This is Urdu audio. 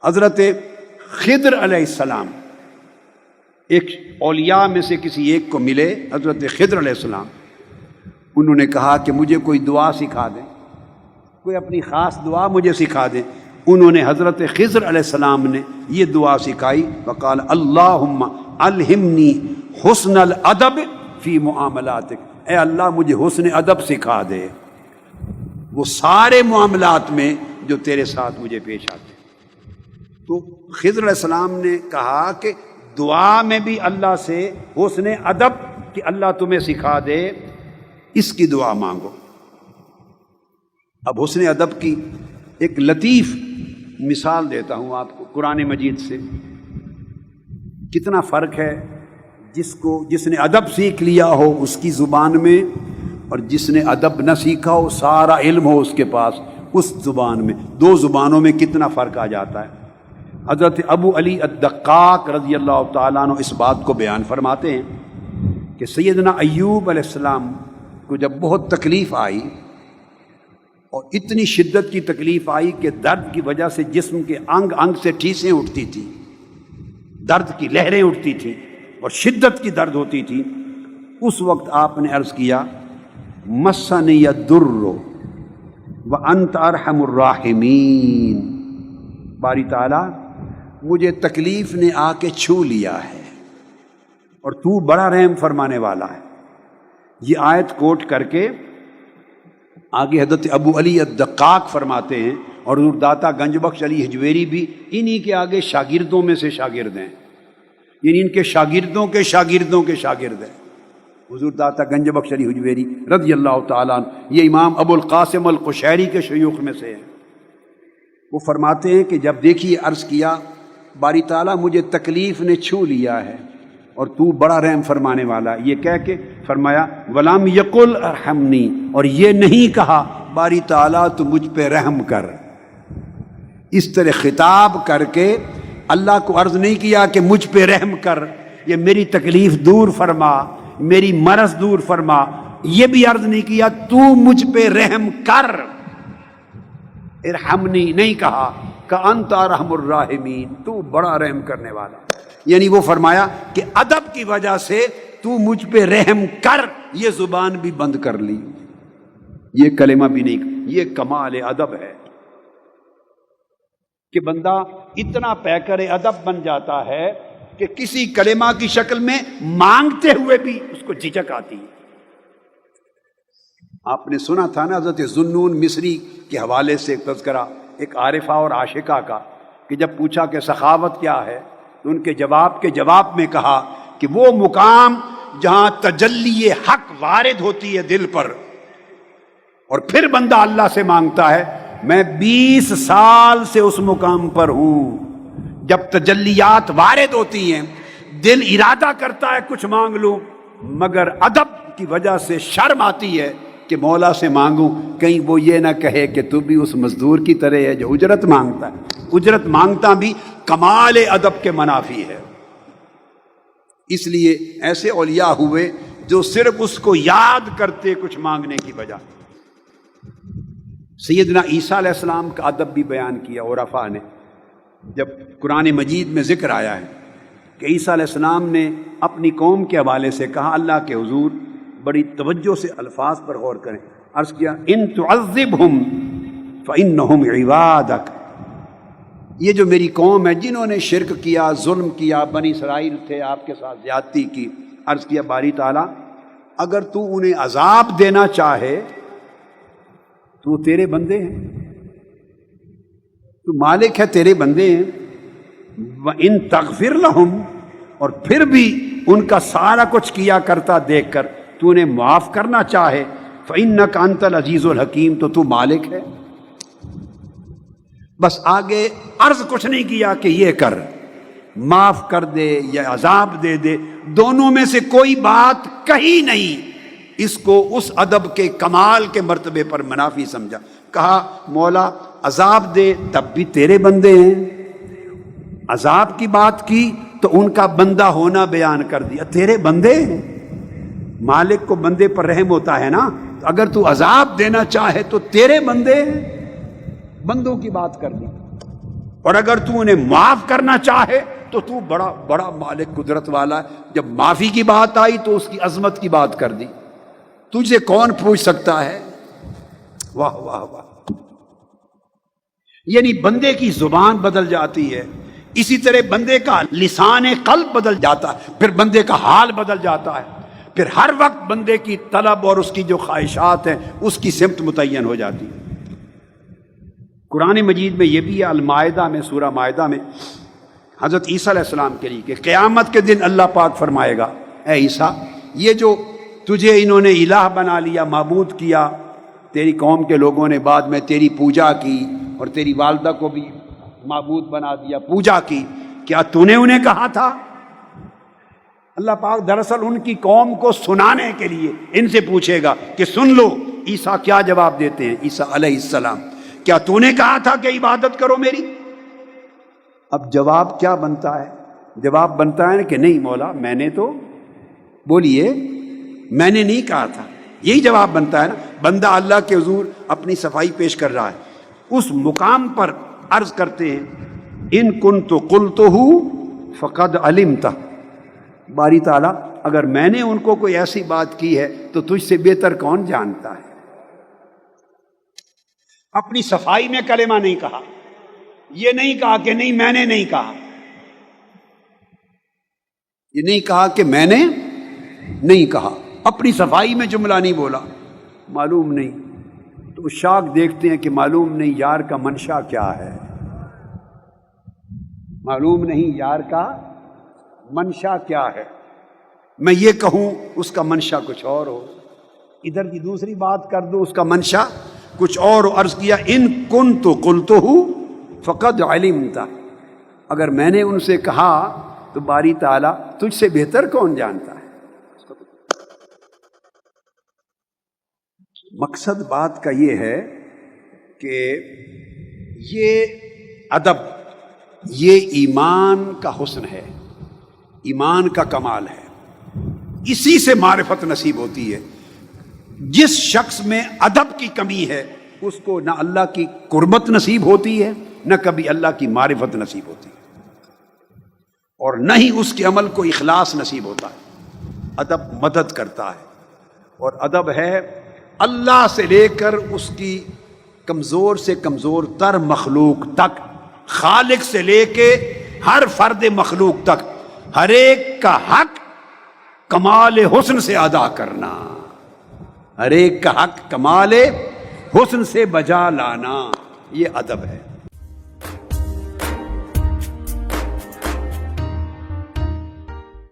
حضرت خضر علیہ السلام ایک اولیاء میں سے کسی ایک کو ملے، حضرت خضر علیہ السلام. انہوں نے کہا کہ مجھے کوئی دعا سکھا دیں، کوئی اپنی خاص دعا مجھے سکھا دیں. انہوں نے حضرت خضر علیہ السلام نے یہ دعا سکھائی، وقال اللہم الہمنی حسن الادب فی معاملاتک. اے اللہ مجھے حسن ادب سکھا دے وہ سارے معاملات میں جو تیرے ساتھ مجھے پیش آتے. تو خضر علیہ السلام نے کہا کہ دعا میں بھی اللہ سے حسن ادب کہ اللہ تمہیں سکھا دے، اس کی دعا مانگو. اب حسن ادب کی ایک لطیف مثال دیتا ہوں آپ کو قرآن مجید سے. کتنا فرق ہے جس نے ادب سیکھ لیا ہو اس کی زبان میں، اور جس نے ادب نہ سیکھا ہو سارا علم ہو اس کے پاس اس زبان میں. دو زبانوں میں کتنا فرق آ جاتا ہے. حضرت ابو علی الدقاق رضی اللہ تعالیٰ عنہ اس بات کو بیان فرماتے ہیں کہ سیدنا ایوب علیہ السلام کو جب بہت تکلیف آئی، اور اتنی شدت کی تکلیف آئی کہ درد کی وجہ سے جسم کے انگ انگ سے ٹھیسیں اٹھتی تھیں، درد کی لہریں اٹھتی تھیں اور شدت کی درد ہوتی تھی. اس وقت آپ نے عرض کیا مسنی الضر وانت ارحم الراحمین. باری تعالیٰ مجھے تکلیف نے آ کے چھو لیا ہے اور تو بڑا رحم فرمانے والا ہے. یہ آیت کوٹ کر کے آگے حضرت ابو علی الدقاق فرماتے ہیں، اور حضور داتا گنج بخش علی حجویری بھی انہی کے آگے شاگردوں میں سے شاگرد ہیں، یعنی ان کے شاگردوں کے شاگردوں کے شاگرد ہیں. حضور داتا گنج بخش علی حجویری رضی اللہ تعالیٰ عنہ یہ امام ابو القاسم القشیری کے شیوخ میں سے ہیں. وہ فرماتے ہیں کہ جب دیکھیے عرض کیا باری تعالیٰ مجھے تکلیف نے چھو لیا ہے اور تو بڑا رحم فرمانے والا. یہ کہہ کے فرمایا ولم یقل ارحمنی، اور یہ نہیں کہا باری تعالیٰ تو مجھ پہ رحم کر. اس طرح خطاب کر کے اللہ کو عرض نہیں کیا کہ مجھ پہ رحم کر، یہ میری تکلیف دور فرما، میری مرض دور فرما. یہ بھی عرض نہیں کیا تو مجھ پہ رحم کر، ارحمنی نہیں کہا کہ انت ارحم الراحمین، تو بڑا رحم کرنے والا. یعنی وہ فرمایا کہ ادب کی وجہ سے تو مجھ پہ رحم کر، یہ زبان بھی بند کر لی، یہ کلمہ بھی نہیں. یہ کمال ادب ہے کہ بندہ اتنا پیکر ادب بن جاتا ہے کہ کسی کلمہ کی شکل میں مانگتے ہوئے بھی اس کو جھجک آتی ہے. آپ نے سنا تھا نا حضرت ذوالنون مصری کے حوالے سے تذکرہ ایک عارفہ اور عاشقہ کا، کہ جب پوچھا کہ سخاوت کیا ہے تو ان کے جواب میں کہا کہ وہ مقام جہاں تجلی حق وارد ہوتی ہے دل پر، اور پھر بندہ اللہ سے مانگتا ہے. میں 20 سال سے اس مقام پر ہوں. جب تجلیات وارد ہوتی ہیں دل ارادہ کرتا ہے کچھ مانگ لوں، مگر ادب کی وجہ سے شرم آتی ہے کہ مولا سے مانگوں کہیں وہ یہ نہ کہے کہ تو بھی اس مزدور کی طرح ہے جو اجرت مانگتا ہے. اجرت مانگتا بھی کمال ادب کے منافی ہے. اس لیے ایسے اولیاء ہوئے جو صرف اس کو یاد کرتے کچھ مانگنے کی بجائے. سیدنا عیسیٰ علیہ السلام کا ادب بھی بیان کیا عرفاء نے. جب قرآن مجید میں ذکر آیا ہے کہ عیسیٰ علیہ السلام نے اپنی قوم کے حوالے سے کہا، اللہ کے حضور بڑی توجہ سے الفاظ پر غور کریں. عرض کیا ان تعذبہم فإنہم عبادک. یہ جو میری قوم ہے جنہوں نے شرک کیا، ظلم کیا، بنی اسرائیل تھے آپ کے ساتھ زیادتی کی. عرض کیا باری تعالیٰ اگر تو انہیں عذاب دینا چاہے تو تیرے بندے ہیں، تو مالک ہے، تیرے بندے ہیں. وَإِن تَغْفِرْ لَهُمْ، اور پھر بھی ان کا سارا کچھ کیا کرتا دیکھ کر تو انہیں معاف کرنا چاہے فَإِنَّكَ أَنْتَ الْعَزِيزُ الْحَكِيمُ، تو مالک ہے. بس آگے عرض کچھ نہیں کیا کہ یہ کر، معاف کر دے یا عذاب دے دے، دونوں میں سے کوئی بات کہی نہیں. اس کو اس ادب کے کمال کے مرتبے پر منافی سمجھا. کہا مولا عذاب دے تب بھی تیرے بندے ہیں. عذاب کی بات کی تو ان کا بندہ ہونا بیان کر دیا، تیرے بندے ہیں. مالک کو بندے پر رحم ہوتا ہے نا، تو اگر تو عذاب دینا چاہے تو تیرے بندے ہیں. بندوں کی بات کر دی. اور اگر تو انہیں معاف کرنا چاہے تو تو بڑا بڑا مالک قدرت والا ہے. جب معافی کی بات آئی تو اس کی عظمت کی بات کر دی. تجھے کون پوچھ سکتا ہے؟ واہ واہ واہ. یعنی بندے کی زبان بدل جاتی ہے، اسی طرح بندے کا لسان قلب بدل جاتا ہے، پھر بندے کا حال بدل جاتا ہے، پھر ہر وقت بندے کی طلب اور اس کی جو خواہشات ہیں اس کی سمت متعین ہو جاتی ہے. قرآن مجید میں یہ بھی ہے، المائدہ میں، سورہ مائدہ میں حضرت عیسیٰ علیہ السلام کے لیے کہ قیامت کے دن اللہ پاک فرمائے گا اے عیسیٰ، یہ جو تجھے انہوں نے الہ بنا لیا، معبود کیا، تیری قوم کے لوگوں نے بعد میں تیری پوجا کی اور تیری والدہ کو بھی معبود بنا دیا، پوجا کی، کیا تو نے انہیں کہا تھا؟ اللہ پاک دراصل ان کی قوم کو سنانے کے لیے ان سے پوچھے گا کہ سن لو عیسیٰ کیا جواب دیتے ہیں. عیسیٰ علیہ السلام، کیا تو نے کہا تھا کہ عبادت کرو میری؟ اب جواب کیا بنتا ہے؟ جواب بنتا ہے کہ نہیں مولا، میں نے تو، بولیے، میں نے نہیں کہا تھا. یہی جواب بنتا ہے نا. بندہ اللہ کے حضور اپنی صفائی پیش کر رہا ہے، اس مقام پر عرض کرتے ہیں ان کنت قلتہ فقد علمتہ. باری تعالیٰ اگر میں نے ان کو کوئی ایسی بات کی ہے تو تجھ سے بہتر کون جانتا ہے. اپنی صفائی میں کلمہ نہیں کہا، یہ نہیں کہا کہ نہیں میں نے نہیں کہا، یہ نہیں کہا کہ میں نے نہیں کہا، اپنی صفائی میں جملہ نہیں بولا. معلوم نہیں تو شاک دیکھتے ہیں کہ معلوم نہیں یار کا منشا کیا ہے، معلوم نہیں یار کا منشا کیا ہے. میں یہ کہوں اس کا منشا کچھ اور ہو، ادھر کی دوسری بات کر دو اس کا منشا کچھ اور ہو. عرض کیا ان کنت قلتہ فقد علمتہ، اگر میں نے ان سے کہا تو باری تعالیٰ تجھ سے بہتر کون جانتا ہے. مقصد بات کا یہ ہے کہ یہ ادب، یہ ایمان کا حسن ہے، ایمان کا کمال ہے. اسی سے معرفت نصیب ہوتی ہے. جس شخص میں ادب کی کمی ہے اس کو نہ اللہ کی قربت نصیب ہوتی ہے، نہ کبھی اللہ کی معرفت نصیب ہوتی ہے، اور نہ ہی اس کے عمل کو اخلاص نصیب ہوتا ہے. ادب مدد کرتا ہے، اور ادب ہے اللہ سے لے کر اس کی کمزور سے کمزور تر مخلوق تک، خالق سے لے کے ہر فرد مخلوق تک، ہر ایک کا حق کمال حسن سے ادا کرنا، ہر ایک کا حق کمال حسن سے بجا لانا، یہ ادب ہے.